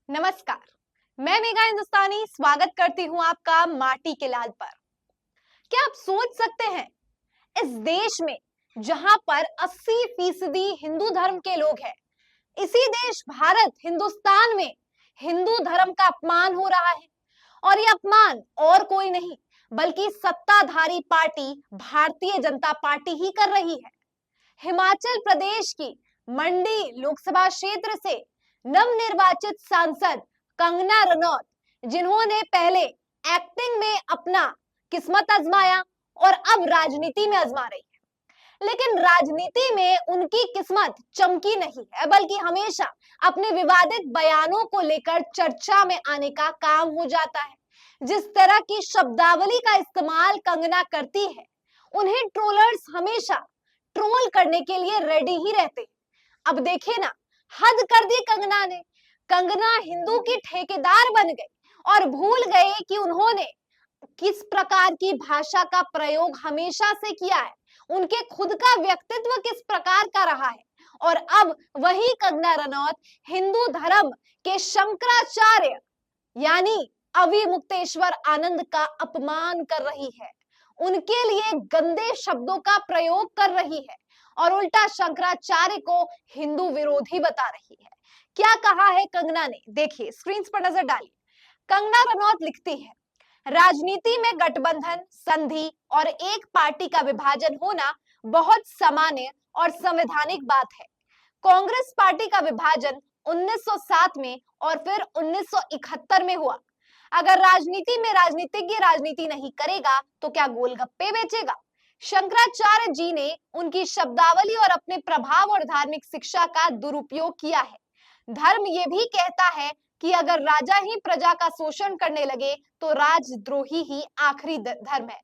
नमस्कार, मैं मेघा हिंदुस्तानी स्वागत करती हूँ आपका माटी के लाल पर। क्या आप सोच सकते हैं, इस देश में जहां पर 80% हिंदू धर्म के लोग हैं, इसी देश भारत हिंदुस्तान में हिंदू धर्म का अपमान हो रहा है। और ये अपमान और कोई नहीं बल्कि सत्ताधारी पार्टी भारतीय जनता पार्टी ही कर रही है। हिमाचल प्रदेश की मंडी लोकसभा क्षेत्र से नवनिर्वाचित सांसद कंगना रनौत, जिन्होंने पहले एक्टिंग में अपना किस्मत आजमाया और अब राजनीति में आजमा रही है, लेकिन राजनीति में उनकी किस्मत चमकी नहीं है बल्कि हमेशा अपने विवादित बयानों को लेकर चर्चा में आने का काम हो जाता है। जिस तरह की शब्दावली का इस्तेमाल कंगना करती है, उन्हें ट्रोलर्स हमेशा ट्रोल करने के लिए रेडी ही रहते। अब देखिए ना, हद कर दी कंगना ने। कंगना हिंदू की ठेकेदार बन गई और भूल गए कि उन्होंने किस प्रकार की भाषा का प्रयोग हमेशा से किया है, उनके खुद का व्यक्तित्व किस प्रकार का रहा है। और अब वही कंगना रनौत हिंदू धर्म के शंकराचार्य यानी अविमुक्तेश्वर आनंद का अपमान कर रही है, उनके लिए गंदे शब्दों का प्रयोग कर रही है और उल्टा शंकराचार्य को हिंदू विरोधी बता रही है। क्या कहा है कंगना ने, देखिए स्क्रीन पर नजर डालिए। कंगना रनौत लिखती है, राजनीति में गठबंधन, संधि और एक पार्टी का विभाजन होना बहुत सामान्य और संवैधानिक बात है। कांग्रेस पार्टी का विभाजन 1907 में और फिर 1971 में हुआ। अगर राजनीति में राजनीतिज्ञ राजनीति नहीं करेगा तो क्या गोलगप्पे बेचेगा। शंकराचार्य जी ने उनकी शब्दावली और अपने प्रभाव और धार्मिक शिक्षा का दुरुपयोग किया है। धर्म ये भी कहता है कि अगर राजा ही प्रजा का शोषण करने लगे तो राजद्रोही ही आखिरी धर्म है।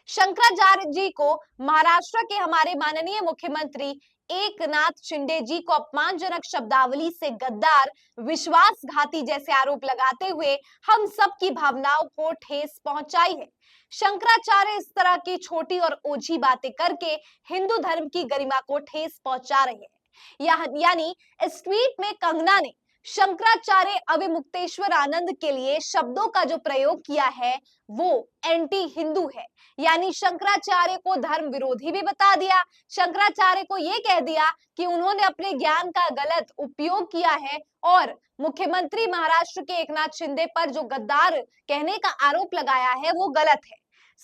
शंकराचार्य जी को महाराष्ट्र के हमारे माननीय मुख्यमंत्री एकनाथ शिंदे जी को अपमानजनक शब्दावली से गद्दार, विश्वासघाती जैसे आरोप लगाते हुए हम सब की भावनाओं को ठेस पहुंचाई है। शंकराचार्य इस तरह की छोटी और ओछी बातें करके हिंदू धर्म की गरिमा को ठेस पहुंचा रहे हैं। यानी इस ट्वीट में कंगना ने शंकराचार्य अविमुक्तेश्वर आनंद के लिए शब्दों का जो प्रयोग किया है वो एंटी हिंदू है। यानी शंकराचार्य को धर्म विरोधी भी बता दिया, शंकराचार्य को यह कह दिया कि उन्होंने अपने ज्ञान का गलत उपयोग किया है और मुख्यमंत्री महाराष्ट्र के एकनाथ शिंदे पर जो गद्दार कहने का आरोप लगाया है वो गलत है।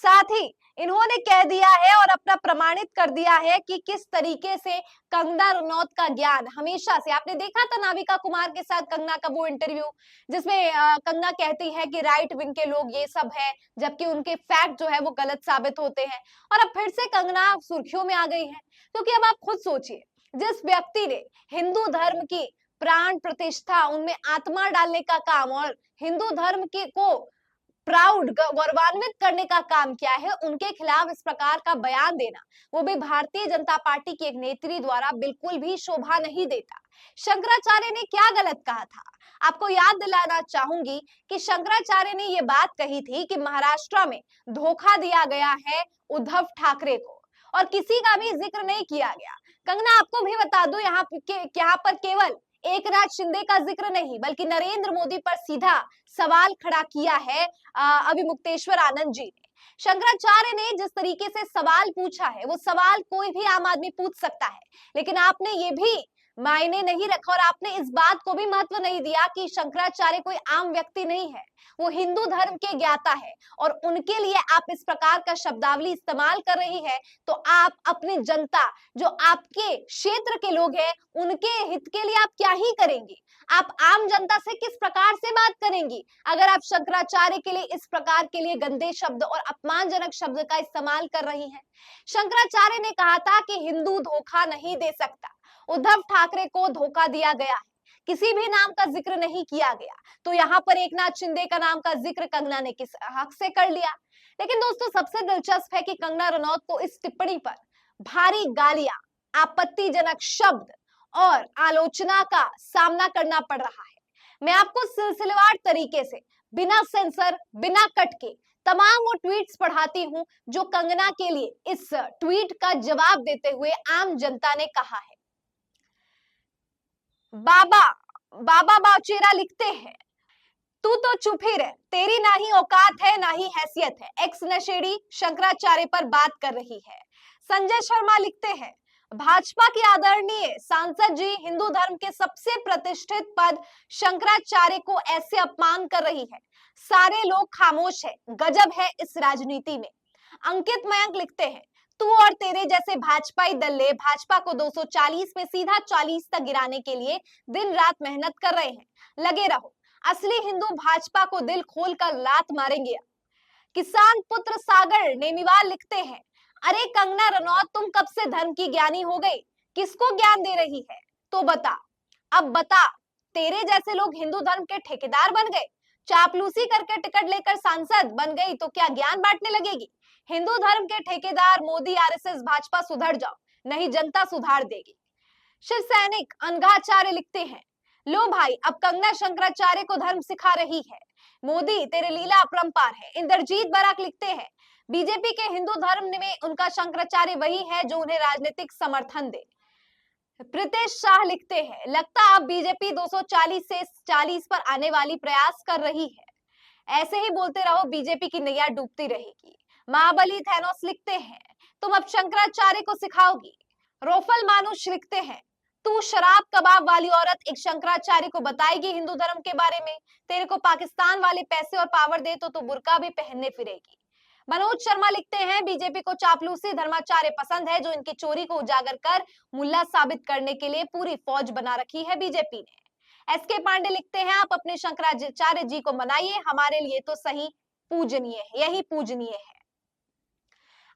साथ ही इन्होंने कह दिया है और अपना प्रमाणित कर दिया है कि किस तरीके से कंगना रनौत का ज्ञान हमेशा से, आपने देखा था नाविका कुमार के साथ कंगना का वो इंटरव्यू जिसमें कंगना कहती है कि राइट विंग के लोग ये सब है, जबकि उनके फैक्ट जो है वो गलत साबित होते हैं। और अब फिर से कंगना सुर्खियों में आ गई है, क्योंकि अब आप खुद सोचिए, जिस व्यक्ति ने हिंदू धर्म की प्राण प्रतिष्ठा, उनमें आत्मा डालने का काम और हिंदू धर्म के को प्राउड, गौरवान्वित करने का काम किया है, उनके खिलाफ इस प्रकार का बयान देना, वो भी भारतीय जनता पार्टी की एक नेत्री द्वारा, बिल्कुल भी शोभा नहीं देता। शंकराचार्य ने क्या गलत कहा था? आपको याद दिलाना चाहूंगी कि शंकराचार्य ने ये बात कही थी कि महाराष्ट्र में धोखा दिया गया है उद्धव ठाकरे को और किसी का भी जिक्र नहीं किया गया। कंगना, आपको भी बता दूं, यहाँ पर केवल एकनाथ शिंदे का जिक्र नहीं बल्कि नरेंद्र मोदी पर सीधा सवाल खड़ा किया है अविमुक्तेश्वर आनंद जी ने। शंकराचार्य ने जिस तरीके से सवाल पूछा है वो सवाल कोई भी आम आदमी पूछ सकता है, लेकिन आपने ये भी मायने नहीं रखा और आपने इस बात को भी महत्व नहीं दिया कि शंकराचार्य कोई आम व्यक्ति नहीं है, वो हिंदू धर्म के ज्ञाता है और उनके लिए आप इस प्रकार का शब्दावली इस्तेमाल कर रही है तो आप अपनी जनता, जो आपके क्षेत्र के लोग हैं, उनके हित के लिए आप क्या ही करेंगी? आप आम जनता से किस प्रकार से बात करेंगी अगर आप शंकराचार्य के लिए इस प्रकार के लिए गंदे शब्द और अपमानजनक शब्द का इस्तेमाल कर रही हैं? शंकराचार्य ने कहा था कि हिंदू धोखा नहीं दे सकता, उद्धव ठाकरे को धोखा दिया गया है, किसी भी नाम का जिक्र नहीं किया गया। तो यहाँ पर एकनाथ शिंदे का नाम का जिक्र कंगना ने किस हक से कर लिया? लेकिन दोस्तों, सबसे दिलचस्प है कि कंगना रनौत को इस टिप्पणी पर भारी गालियां, आपत्तिजनक शब्द और आलोचना का सामना करना पड़ रहा है। मैं आपको सिलसिलेवार तरीके से, बिना सेंसर, बिना कट के तमाम वो ट्वीट्स पढ़ाती हूं जो कंगना के लिए इस ट्वीट का जवाब देते हुए आम जनता ने कहा है। बाबा बाबा बावचेरा लिखते हैं, तू तो चुप ही रह, तेरी ना ही औकात है ना ही हैसियत है। एक्स नशेड़ी शंकराचार्य पर बात कर रही है। संजय शर्मा लिखते हैं, भाजपा की आदरणीय सांसद जी हिंदू धर्म के सबसे प्रतिष्ठित पद शंकराचार्य को ऐसे अपमान कर रही है, सारे लोग खामोश है, गजब है इस राजनीति में। अंकित मयंक लिखते हैं, तू और तेरे जैसे भाजपाई दल्ले भाजपा को 240 में सीधा 40 तक गिराने के लिए दिन रात मेहनत कर रहे हैं, लगे रहो, असली हिंदू भाजपा को दिल खोलकर लात मारेंगे। किसान पुत्र सागर नेमीवाल लिखते हैं, अरे कंगना रनौत तुम कब से धर्म की ज्ञानी हो गई, किसको ज्ञान दे रही है, तो बता, अब बता, तेरे जैसे लोग हिंदू धर्म के ठेकेदार बन गए, चापलूसी करके टिकट लेकर सांसद बन गई तो क्या ज्ञान बांटने लगेगी। हिंदू धर्म के ठेकेदार मोदी आरएसएस भाजपा सुधर जाओ, नहीं जनता सुधार देगी। शिव सैनिक अनघाचार्य लिखते हैं, लो भाई अब कंगना शंकराचार्य को धर्म सिखा रही है, मोदी तेरे लीला अपरंपार है। इंद्रजीत बराक लिखते हैं, बीजेपी के हिंदू धर्म में उनका शंकराचार्य वही है जो उन्हें राजनीतिक समर्थन दे। प्रीतेश शाह लिखते हैं, लगता अब बीजेपी 240 से 40 पर आने वाली प्रयास कर रही है, ऐसे ही बोलते रहो बीजेपी की नैया डूबती रहेगी। महाबली थैनोस लिखते हैं, तुम अब शंकराचार्य को सिखाओगी। रोफल मानुष लिखते हैं, तू शराब कबाब वाली औरत एक शंकराचार्य को बताएगी हिंदू धर्म के बारे में, तेरे को पाकिस्तान वाले पैसे और पावर दे तो तू बुर्का भी पहनने फिरेगी। मनोज शर्मा लिखते हैं, बीजेपी को चापलूसी धर्माचार्य पसंद है जो इनकी चोरी को उजागर कर मुल्ला साबित करने के लिए पूरी फौज बना रखी है बीजेपी ने। एसके पांडे लिखते हैं, आप अपने शंकराचार्य जी को मनाइए, हमारे लिए तो सही पूजनीय है, यही पूजनीय है।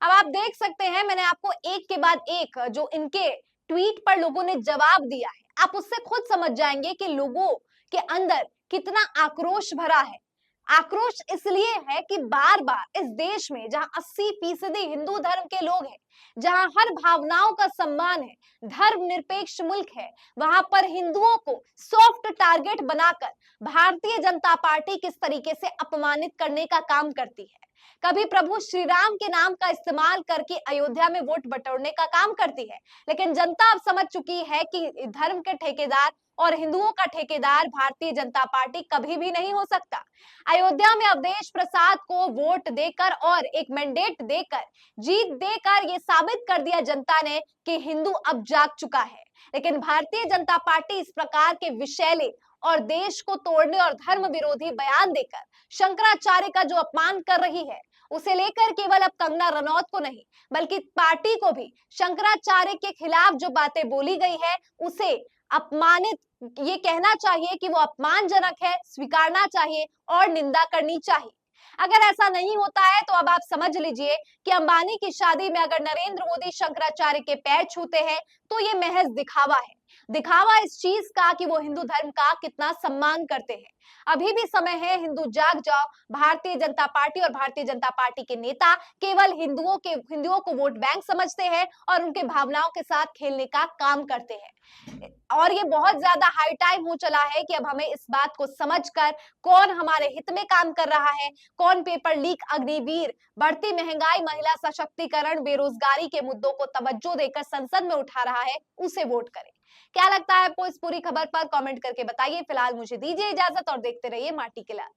अब आप देख सकते हैं, मैंने आपको एक के बाद एक जो इनके ट्वीट पर लोगों ने जवाब दिया है, आप उससे खुद समझ जाएंगे कि लोगों के अंदर कितना आक्रोश भरा है। आक्रोश इसलिए है कि बार बार इस देश में जहां 80% हिंदू धर्म के लोग हैं, जहां हर भावनाओं का सम्मान है, धर्मनिरपेक्ष मुल्क है, वहां पर हिंदुओं को सॉफ्ट टारगेट बनाकर भारतीय जनता पार्टी किस तरीके से अपमानित करने का काम करती है। कभी प्रभु श्री राम के नाम का इस्तेमाल करके अयोध्या में वोट बटोरने का काम करती है, लेकिन जनता अब समझ चुकी है कि धर्म के ठेकेदार और हिंदुओं का ठेकेदार भारतीय जनता पार्टी कभी भी नहीं हो सकता। अयोध्या में अवधेश प्रसाद को वोट देकर और एक मैंडेट देकर, जीत देकर ये साबित कर दिया जनता ने कि हिंदू अब जाग चुका है। लेकिन भारतीय जनता पार्टी इस प्रकार के विषैले और देश को तोड़ने और धर्म विरोधी बयान देकर शंकराचार्य का जो अपमान कर रही है, उसे लेकर केवल अब कंगना रनौत को नहीं बल्कि पार्टी को भी शंकराचार्य के खिलाफ जो बातें बोली गई है उसे अपमानित, ये कहना चाहिए कि वो अपमानजनक है, स्वीकारना चाहिए और निंदा करनी चाहिए। अगर ऐसा नहीं होता है तो अब आप समझ लीजिए कि अंबानी की शादी में अगर नरेंद्र मोदी शंकराचार्य के पैर छूते हैं तो ये महज दिखावा है, दिखावा इस चीज का कि वो हिंदू धर्म का कितना सम्मान करते हैं। अभी भी समय है, हिंदू जाग जाओ। भारतीय जनता पार्टी और भारतीय जनता पार्टी के नेता केवल हिंदुओं को वोट बैंक समझते हैं और उनके भावनाओं के साथ खेलने का काम करते हैं। और ये बहुत ज्यादा हाई टाइम हो चला है कि अब हमें इस बात को समझकर कौन हमारे हित में काम कर रहा है, कौन पेपर लीक, अग्निवीर, बढ़ती महंगाई, महिला सशक्तिकरण, बेरोजगारी के मुद्दों को तवज्जो देकर संसद में उठा रहा है, उसे वोट करें। क्या लगता है आपको इस पूरी खबर पर? कमेंट करके बताइए। फिलहाल मुझे दीजिए इजाजत और देखते रहिए माटी के लाल।